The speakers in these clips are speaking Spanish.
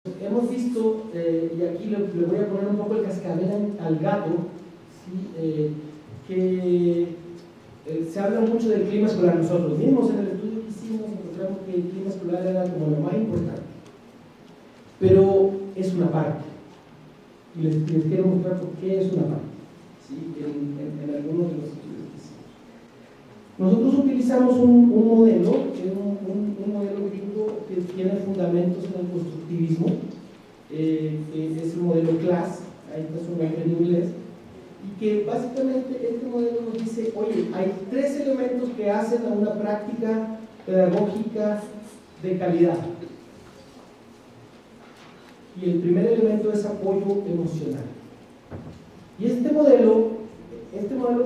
Hemos visto, y aquí le voy a poner un poco el cascabel al gato, ¿sí? Que se habla mucho del clima escolar. Nosotros mismos en el estudio que hicimos encontramos que el clima escolar era como lo más importante, pero es una parte, y les quiero mostrar por qué es una parte, ¿sí? en algunos de los estudios que hicimos. Nosotros utilizamos un modelo, un modelo gringo que tiene fundamentos en el constructivismo, que es el modelo CLASS, ahí está su nombre en inglés, y que básicamente este modelo nos dice, oye, hay tres elementos que hacen a una práctica pedagógica de calidad. Y el primer elemento es apoyo emocional. Y este modelo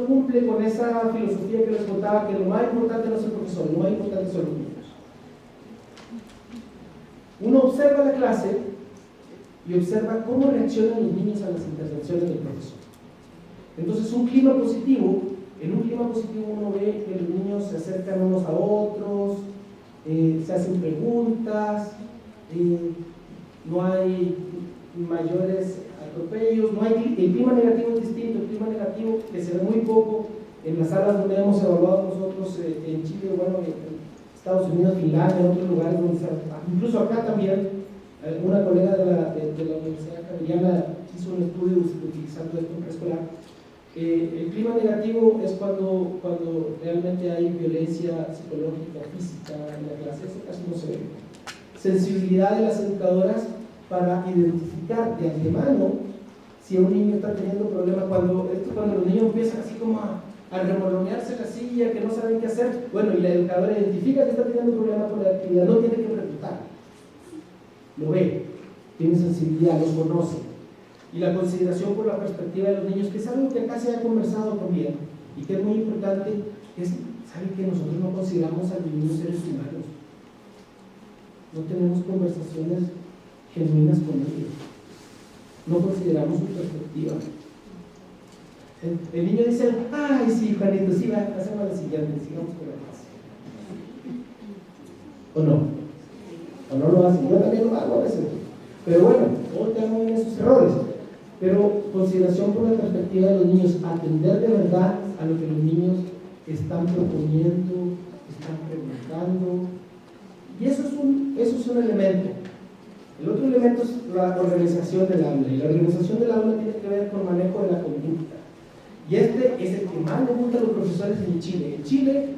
cumple con esa filosofía que les contaba, que lo más importante no es el profesor, lo más importante son los niños. Uno observa la clase y observa cómo reaccionan los niños a las intervenciones del profesor. Entonces, en un clima positivo uno ve que los niños se acercan unos a otros, se hacen preguntas, no hay mayores atropellos, el clima negativo es distinto. El clima negativo, que se ve muy poco en las salas donde hemos evaluado nosotros en Chile, bueno, en Estados Unidos, Finlandia, en otros lugares donde incluso acá también, una colega de la Universidad Javeriana hizo un estudio utilizando esto en preescolar. El clima negativo es cuando realmente hay violencia psicológica, física en la clase. Eso casi no se ve. Sensibilidad de las educadoras para identificar de antemano si un niño está teniendo problemas. Cuando los niños empiezan así como a remolonearse en la silla, que no saben qué hacer, bueno, y la educadora identifica que está teniendo problemas con la actividad, no tiene que preguntar, lo ve, tiene sensibilidad, los conoce. Y la consideración por la perspectiva de los niños, que es algo que acá se ha conversado también y que es muy importante, es, ¿saben que nosotros no consideramos a los niños seres humanos? No tenemos conversaciones genuinas con ellos, no consideramos su perspectiva. El niño dice, ay sí, Juanito, sí, hacemos la siguiente, sigamos con la clase. ¿O no? ¿O no lo hacen? Yo también lo hago a veces, pero bueno, todos tenemos esos errores. Pero consideración por la perspectiva de los niños, atender de verdad a lo que los niños están proponiendo, están preguntando, y eso es un elemento. El otro elemento es la organización del aula, y la organización del aula tiene que ver con manejo de la conducta, y este es el que más le gusta a los profesores en Chile. En Chile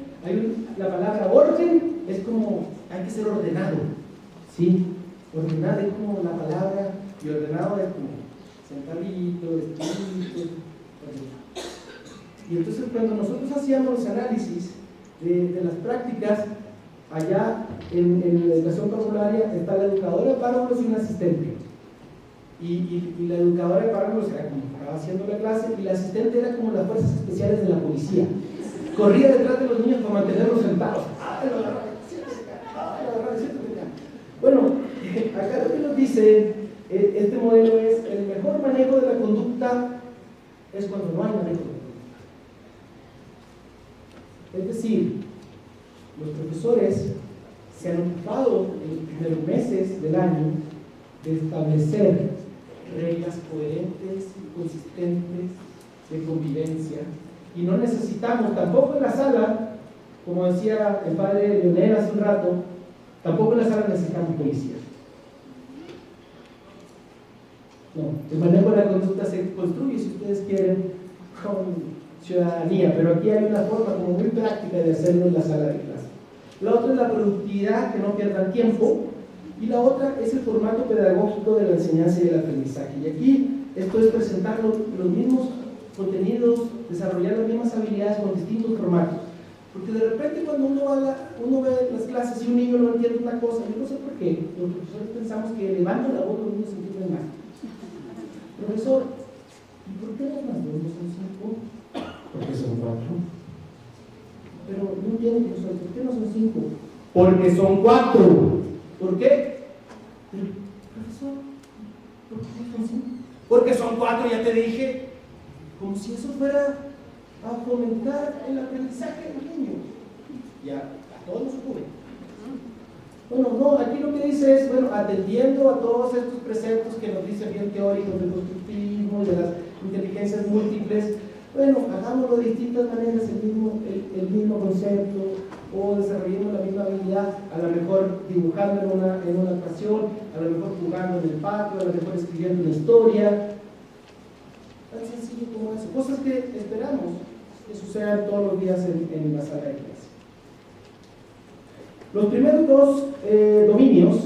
la palabra orden es como, hay que ser ordenado, ¿sí? Ordenado es como la palabra, y ordenado es como sentadito, escrito. Y entonces cuando nosotros hacíamos los análisis de las prácticas, allá en la educación parvularia está la educadora de párvulos y un asistente. Y la educadora de párvulos era como estaba haciendo la clase, y la asistente era como las fuerzas especiales de la policía. Corría detrás de los niños para mantenerlos sentados. Bueno, acá lo que nos dice este modelo es: el mejor manejo de la conducta es cuando no hay manejo de la conducta. Es decir, los profesores se han ocupado en los primeros meses del año de establecer reglas coherentes y consistentes de convivencia, y no necesitamos, tampoco en la sala, como decía el padre Leonel hace un rato, tampoco en la sala necesitamos policía. No, el manejo de la conducta se construye, si ustedes quieren, con ciudadanía, pero aquí hay una forma como muy práctica de hacerlo en la sala de clase. La otra es la productividad, que no pierdan tiempo, y la otra es el formato pedagógico de la enseñanza y del aprendizaje. Y aquí esto es presentar los mismos contenidos, desarrollar las mismas habilidades con distintos formatos. Porque de repente cuando uno ve las clases y un niño no entiende una cosa, yo no sé por qué, los profesores pensamos que elevando la voz los niños entienden más. Profesor, ¿y por qué las más dos no son 5? Porque son 4. Pero no entiendo, profesor, ¿por qué no son 5? Porque son 4. ¿Por qué? Pero, profesor, ¿por qué no son 5? Porque son 4, ya te dije. Como si eso fuera a fomentar el aprendizaje del niño. Ya, a todos nos ocurre. Bueno, no, aquí lo que dice es, bueno, atendiendo a todos estos preceptos que nos dicen bien teóricos del constructivismo y de las inteligencias múltiples, bueno, hagámoslo de distintas maneras, el mismo concepto, o desarrollando la misma habilidad, a lo mejor dibujando en una actuación, a lo mejor jugando en el patio, a lo mejor escribiendo una historia. Tan sencillo como eso. Cosas que esperamos que sucedan todos los días en la sala de clase. Los primeros dos dominios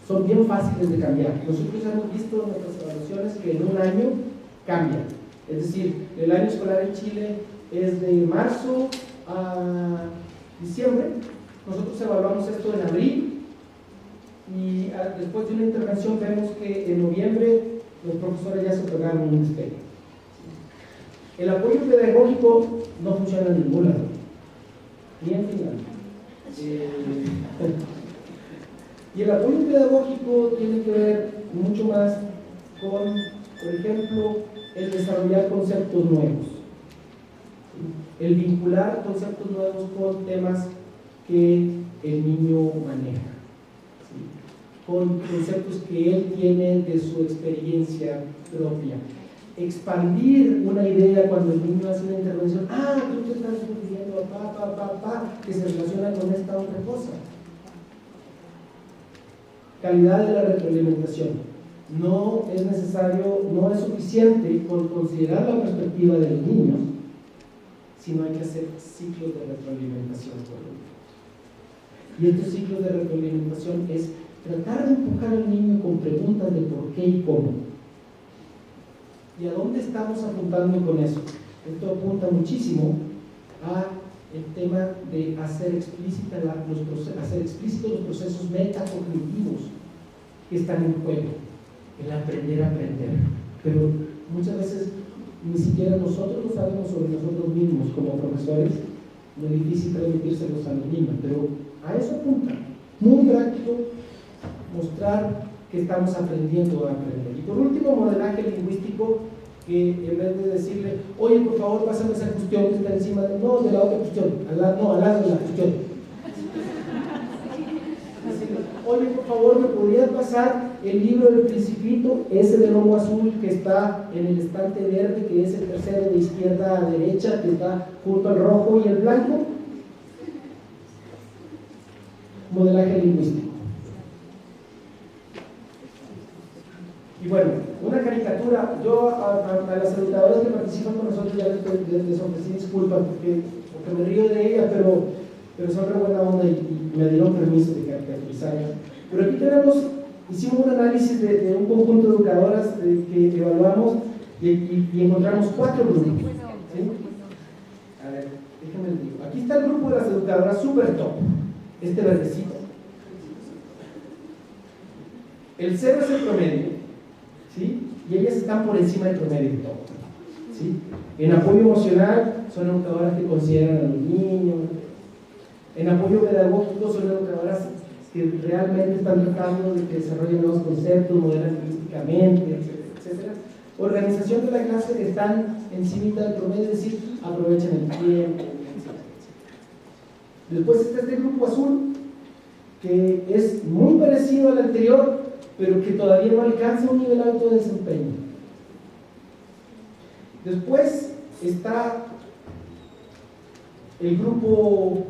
son bien fáciles de cambiar. Nosotros hemos visto en nuestras evaluaciones que en un año cambian. Es decir, el año escolar en Chile es de marzo a diciembre. Nosotros evaluamos esto en abril y después de una intervención vemos que en noviembre los profesores ya se otorgaron un despegue. El apoyo pedagógico no funciona en ningún lado, ni en Finlandia. Y el apoyo pedagógico tiene que ver mucho más con, por ejemplo, el desarrollar conceptos nuevos, el vincular conceptos nuevos con temas que el niño maneja, ¿sí? Con conceptos que él tiene de su experiencia propia. Expandir una idea cuando el niño hace una intervención, tú te estás refiriendo a que se relaciona con esta otra cosa. Calidad de la retroalimentación. No es necesario, no es suficiente con considerar la perspectiva de los niños, sino hay que hacer ciclos de retroalimentación por los niños. Y estos ciclos de retroalimentación es tratar de empujar al niño con preguntas de por qué y cómo. ¿Y a dónde estamos apuntando con eso? Esto apunta muchísimo a el tema de hacer explícitos los procesos metacognitivos que están en juego, el aprender a aprender. Pero muchas veces ni siquiera nosotros lo sabemos sobre nosotros mismos como profesores. No es difícil transmitírselos a los niños, pero a eso apunta. Muy práctico, mostrar que estamos aprendiendo a aprender. Y por último, modelaje lingüístico, que en vez de decirle, oye, por favor, pásame esa cuestión que está encima de la otra cuestión, al lado de la cuestión. Decirle, oye, por favor, ¿me podrías pasar el libro del Principito, ese de lomo azul que está en el estante verde, que es el tercero de izquierda a derecha, que está junto al rojo y el blanco? Modelaje lingüístico. Y bueno, una caricatura. Yo a las educadoras que participan con nosotros ya les ofrecí disculpas porque me río de ellas, pero son re buena onda y me dieron permiso de caricaturizar. Pero aquí hicimos un análisis de un conjunto de educadoras que evaluamos y encontramos 4 grupos. ¿Sí? A ver, déjenme les digo. Aquí está el grupo de las educadoras super top, este verdecito. El 0 es el promedio. ¿Sí? Y ellas están por encima del promedio de todo. ¿Sí? En apoyo emocional son educadoras que consideran a los niños. En apoyo pedagógico son educadoras que realmente están tratando de que desarrollen nuevos conceptos, modelan lingüísticamente, etcétera. Organización de la clase que están encima del promedio, es decir, aprovechan el tiempo, etcétera. Después está este grupo azul, que es muy parecido al anterior, pero que todavía no alcanza un nivel alto de desempeño. Después está el grupo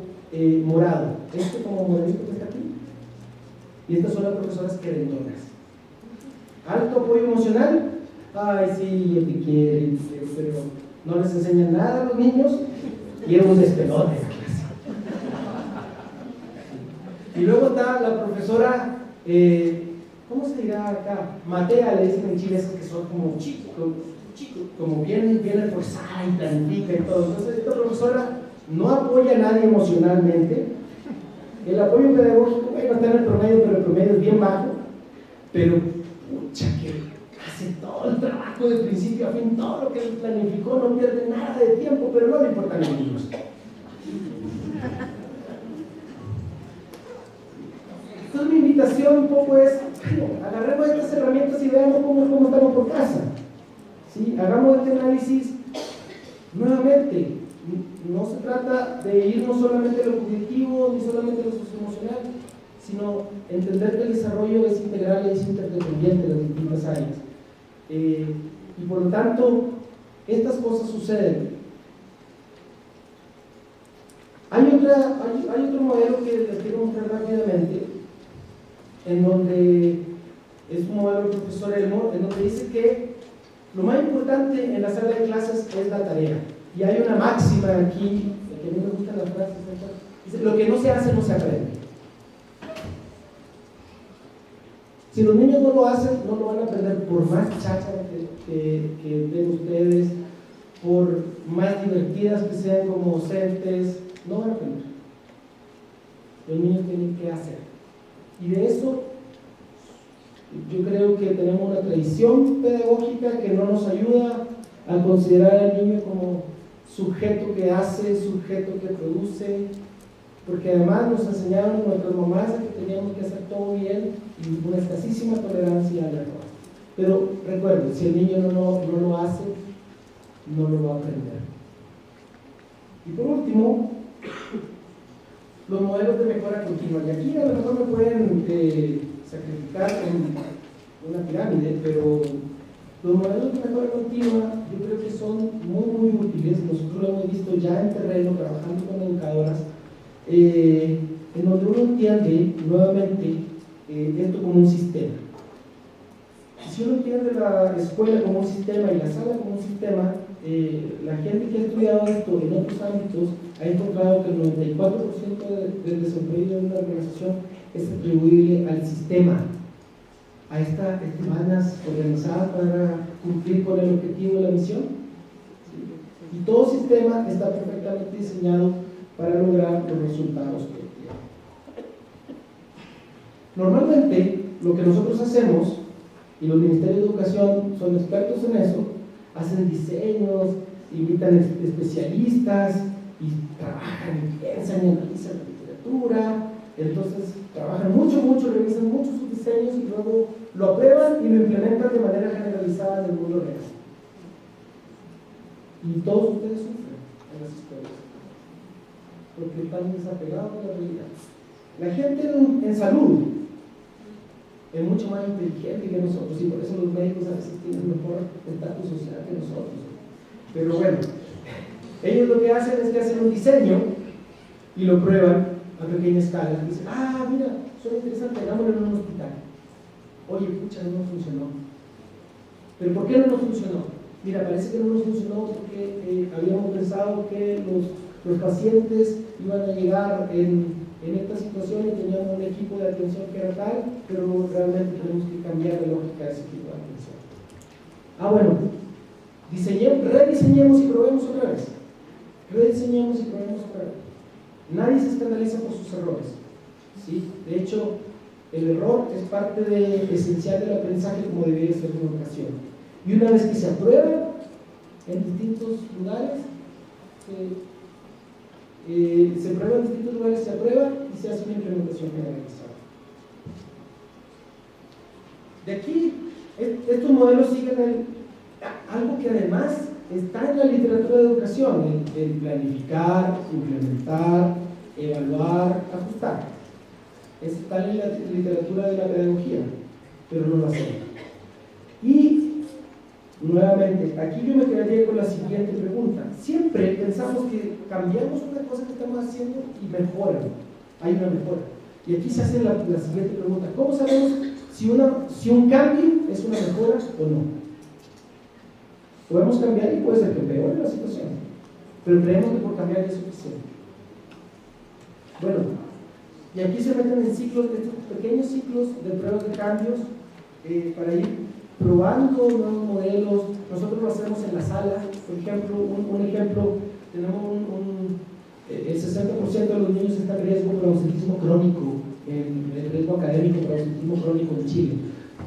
morado, como morenito que está aquí, y estas son las profesoras querendonas. Alto apoyo emocional, ay sí, yo te quiero, pero no les enseñan nada a los niños y es un despelote. Y luego está la profesora, ¿cómo se dirá acá? Matea, le dicen en Chile, esos que son como chicos, como bien esforzada y planifica y todo. Entonces, esta profesora no apoya a nadie emocionalmente. El apoyo pedagógico, bueno, está en el promedio, pero el promedio es bien bajo. Pero, pucha, que hace todo el trabajo de principio a fin, todo lo que él planificó, no pierde nada de tiempo, pero no le importan los niños. Entonces mi invitación un poco es, bueno, agarremos estas herramientas y veamos cómo estamos por casa. ¿Sí? Hagamos este análisis nuevamente. No se trata de irnos solamente a lo cognitivo ni solamente a lo socioemocional, sino entender que el desarrollo es integral y es interdependiente de las distintas áreas. Y por lo tanto, estas cosas suceden. Hay otro modelo que les quiero mostrar rápidamente, en donde es un modelo del profesor Elmore, en donde dice que lo más importante en la sala de clases es la tarea. Y hay una máxima aquí, que a mí me gustan las frases, dice: lo que no se hace no se aprende. Si los niños no lo hacen, no lo van a aprender, por más cháchara que den ustedes, por más divertidas que sean como docentes, no van a aprender. Los niños tienen que hacer. Y de eso, yo creo que tenemos una tradición pedagógica que no nos ayuda a considerar al niño como sujeto que hace, sujeto que produce, porque además nos enseñaron nuestras mamás que teníamos que hacer todo bien y una escasísima tolerancia al error. Pero recuerden, si el niño no lo hace, no lo va a aprender. Y por último, los modelos de mejora continua. Y aquí a lo mejor me pueden sacrificar en una pirámide, pero los modelos de mejora continua yo creo que son muy útiles. Nosotros lo hemos visto ya en terreno, trabajando con educadoras, en donde uno entiende nuevamente esto como un sistema. Si uno entiende la escuela como un sistema y la sala como un sistema, la gente que ha estudiado esto en otros ámbitos ha encontrado que el 94% del desempeño de una organización es atribuible al sistema, a estas semanas organizadas para cumplir con el objetivo de la misión. ¿Sí? Y todo sistema está perfectamente diseñado para lograr los resultados que quiere. Normalmente, lo que nosotros hacemos, y los ministerios de educación son expertos en eso, hacen diseños, invitan especialistas y trabajan y piensan y analizan la literatura. Entonces trabajan mucho, revisan mucho sus diseños y luego lo aprueban y lo implementan de manera generalizada en el mundo real. Y todos ustedes sufren en las escuelas porque están desapegados de la realidad. La gente en salud es mucho más inteligente que nosotros y por eso los médicos a veces tienen mejor estatus social que nosotros. Pero bueno, ellos lo que hacen es que hacen un diseño y lo prueban a pequeña escala. Dicen: mira, suena interesante, hagámoslo en un hospital. Oye, pucha, no funcionó. ¿Pero por qué no nos funcionó? Mira, parece que no nos funcionó porque habíamos pensado que los pacientes iban a llegar en esta situación y teníamos un equipo de atención que era tal, pero realmente tenemos que cambiar la lógica de ese equipo de atención. Bueno, rediseñemos y probemos otra vez. Rediseñemos y probemos otra vez. Nadie se escandaliza por sus errores, ¿sí? De hecho, el error es parte esencial del aprendizaje, como debería ser en educación. Y una vez que se aprueba en distintos lugares, se prueba en distintos lugares, se aprueba y se hace una implementación generalizada. De aquí, estos modelos siguen algo que además está en la literatura de educación: el planificar, implementar, evaluar, ajustar. Está en la literatura de la pedagogía, pero no lo hacemos. Y nuevamente, aquí yo me quedaría con la siguiente pregunta. Siempre pensamos que cambiamos una cosa que estamos haciendo y mejoran. Hay una mejora. Y aquí se hace la siguiente pregunta: ¿cómo sabemos si un cambio es una mejora o no? Podemos cambiar y puede ser que empeore la situación, pero creemos que por cambiar es suficiente. Bueno, y aquí se meten en ciclos, estos pequeños ciclos de pruebas de cambios para ir probando nuevos modelos. Nosotros lo hacemos en la sala. Por ejemplo, un ejemplo, tenemos el 60% de los niños está en riesgo por ausentismo crónico, el riesgo académico por ausentismo crónico en Chile,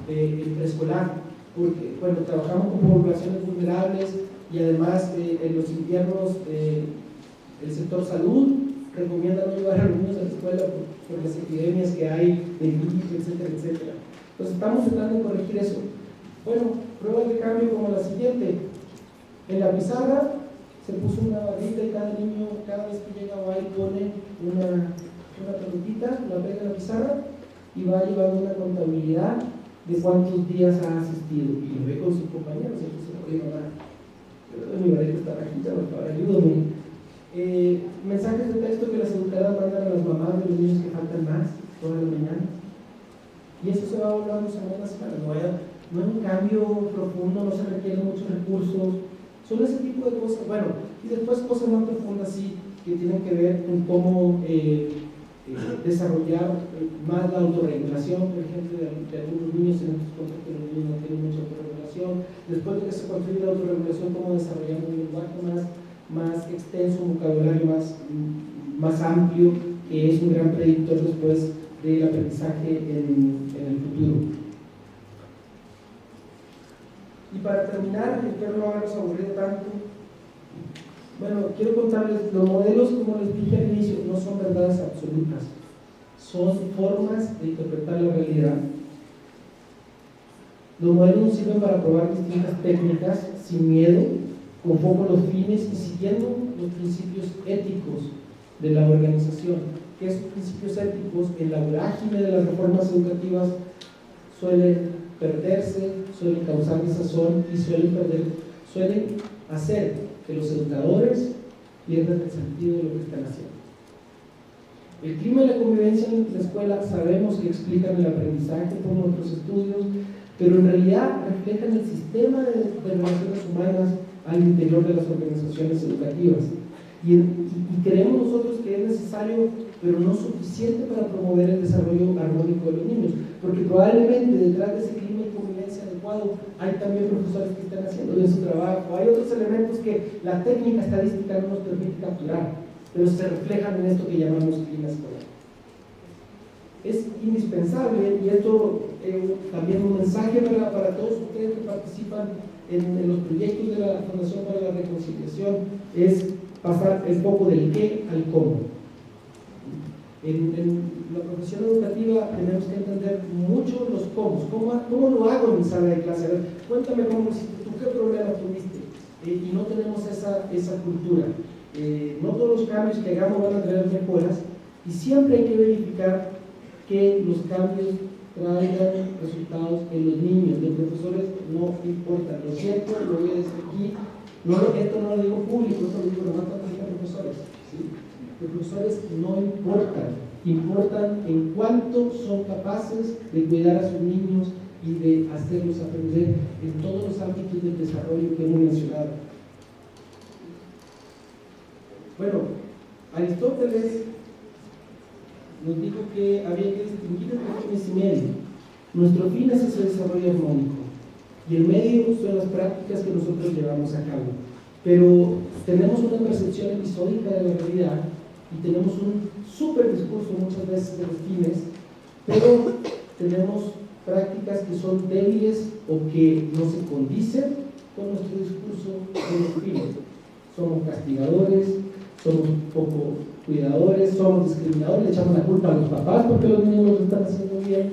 en preescolar, porque bueno, trabajamos con poblaciones vulnerables y además en los inviernos el sector salud recomienda no llevar a los niños a la escuela por las epidemias que hay de gripe, etcétera. Entonces estamos tratando de corregir eso. Bueno, pruebas de cambio como la siguiente: en la pizarra se puso una barrita y cada niño, cada vez que llega va y pone una pelotita, la pega en la pizarra y va llevando una contabilidad de cuántos días ha asistido y lo ve con sus compañeros. Entonces, oye, mamá, mi varita está bajita, por favor, ayúdame. Mensajes de texto que las educadoras mandan a las mamás de los niños que faltan más toda la mañana. Y eso se va volando semana a semana. No hay un cambio profundo, no se requieren muchos recursos. Son ese tipo de cosas. Bueno, y después cosas más profundas, sí, que tienen que ver con cómo desarrollar más la autorregulación, por ejemplo, de algunos niños. En estos contextos los niños no tienen mucha autorregulación. Después de que se construye la autorregulación, cómo desarrollar un lenguaje más extenso, un vocabulario más amplio, que es un gran predictor después del aprendizaje en el futuro. Y para terminar, espero no haberlos aburrido tanto. Bueno, quiero contarles, los modelos, como les dije al inicio, no son verdades absolutas, son formas de interpretar la realidad. Los modelos nos sirven para probar distintas técnicas sin miedo, con foco en los fines y siguiendo los principios éticos de la organización, que esos principios éticos en la vorágine de las reformas educativas suelen perderse, suelen causar desazón y suelen hacer que los educadores pierdan el sentido de lo que están haciendo. El clima y la convivencia en la escuela sabemos que explican el aprendizaje por nuestros estudios, pero en realidad reflejan el sistema de relaciones humanas al interior de las organizaciones educativas. Y creemos nosotros que es necesario, pero no suficiente para promover el desarrollo armónico de los niños, porque probablemente detrás de ese clima y convivencia adecuado hay también profesores que están haciendo bien su trabajo, hay otros elementos que la técnica estadística no nos permite capturar, pero se reflejan en esto que llamamos clima escolar. Es indispensable, y esto también un mensaje para todos ustedes que participan en los proyectos de la Fundación para la Reconciliación, es pasar el foco del qué al cómo. En la profesión educativa tenemos que entender mucho los cómo lo hago en mi sala de clase. A ver, cuéntame cómo hiciste tú, qué problema tuviste. Y no tenemos esa cultura. No todos los cambios que hagamos van a traer mejoras, y siempre hay que verificar que los cambios traigan resultados en los niños. Los profesores no importan. Lo siento, lo voy a decir aquí. Esto no lo digo público, esto lo digo nomás para los profesores. ¿Sí? Los profesores no importan en cuánto son capaces de cuidar a sus niños y de hacerlos aprender en todos los ámbitos del desarrollo que hemos mencionado. Bueno, Aristóteles nos dijo que había que distinguir entre fines y medio. Nuestro fin es ese desarrollo armónico, y el medio son las prácticas que nosotros llevamos a cabo. Pero tenemos una percepción episódica de la realidad y tenemos un súper discurso muchas veces de los fines, pero tenemos prácticas que son débiles o que no se condicen con nuestro discurso de los fines. Somos castigadores, somos poco cuidadores, somos discriminadores, le echamos la culpa a los papás porque los niños lo están haciendo bien.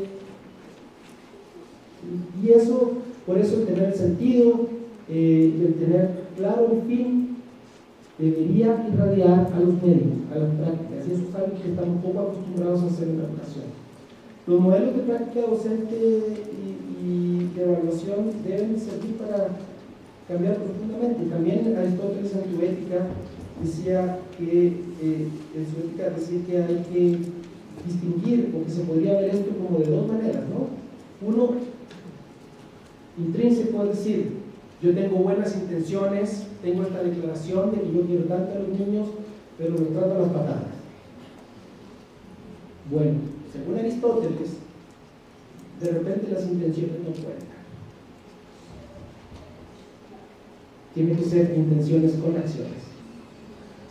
Y eso, por eso el tener sentido, el tener claro el fin, debería irradiar a los medios, a las prácticas, y eso es algo que estamos poco acostumbrados a hacer en la educación. Los modelos de práctica docente y de evaluación deben servir para cambiar profundamente. También Aristóteles en su ética decía que hay que distinguir, o que se podría ver esto como de dos maneras, ¿no? Uno, intrínseco, es decir, yo tengo buenas intenciones, tengo esta declaración de que yo quiero tanto a los niños, pero me trato a las patadas. Bueno, según Aristóteles, de repente las intenciones no cuentan. Tienen que ser intenciones con acciones.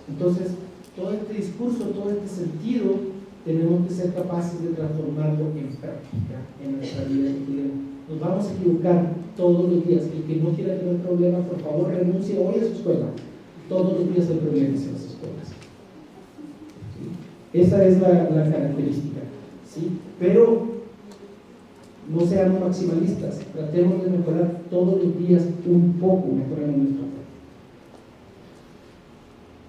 Entonces, todo este discurso, todo este sentido, tenemos que ser capaces de transformarlo en práctica, en nuestra vida cotidiana. Nos vamos a equivocar todos los días. El que no quiera tener problemas, por favor, renuncie hoy a su escuela. Todos los días hay problemas en las escuelas. ¿Sí? Esa es la característica. ¿Sí? Pero no seamos maximalistas. Tratemos de mejorar todos los días un poco, mejorando nuestra vida.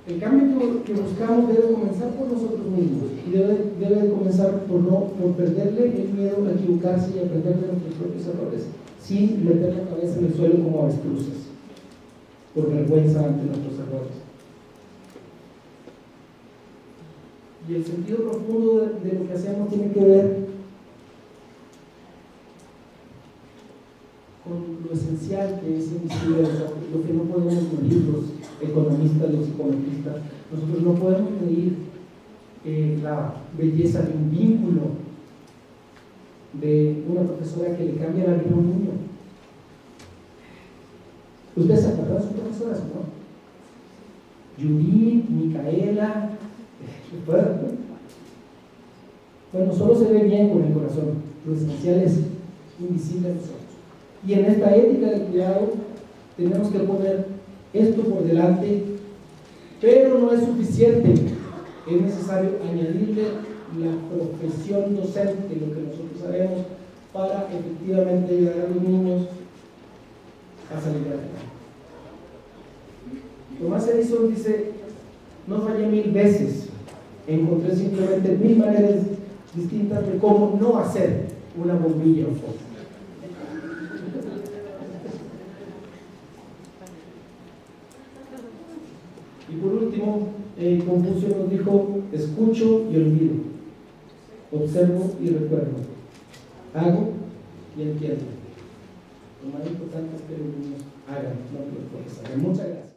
El cambio que buscamos debe comenzar por nosotros mismos y debe comenzar por perderle el miedo a equivocarse y aprender de nuestros propios errores, sin meter la cabeza en el suelo como avestruces, por vergüenza ante nuestros errores. Y el sentido profundo de lo que hacemos tiene que ver con lo esencial que es invisible, lo que no podemos medir los economistas, los psicometristas. Nosotros no podemos medir la belleza de un vínculo de una profesora que le cambia la vida a un niño. Ustedes se acuerdan de sus profesoras, ¿no? Judith, Micaela. Bueno, solo se ve bien con el corazón. Lo esencial es invisible a nosotros. Y en esta ética del cuidado tenemos que poner esto por delante, pero no es suficiente. Es necesario añadirle la profesión docente, lo que nosotros sabemos, para efectivamente ayudar a los niños a salir adelante. Tomás Edison dice: no fallé 1000 veces, encontré simplemente 1000 maneras distintas de cómo no hacer una bombilla o foco. Y por último, Confucio nos dijo: escucho y olvido, observo y recuerdo, hago y entiendo. Lo más importante es que los niños hagan, no que los profes hagan. Muchas gracias.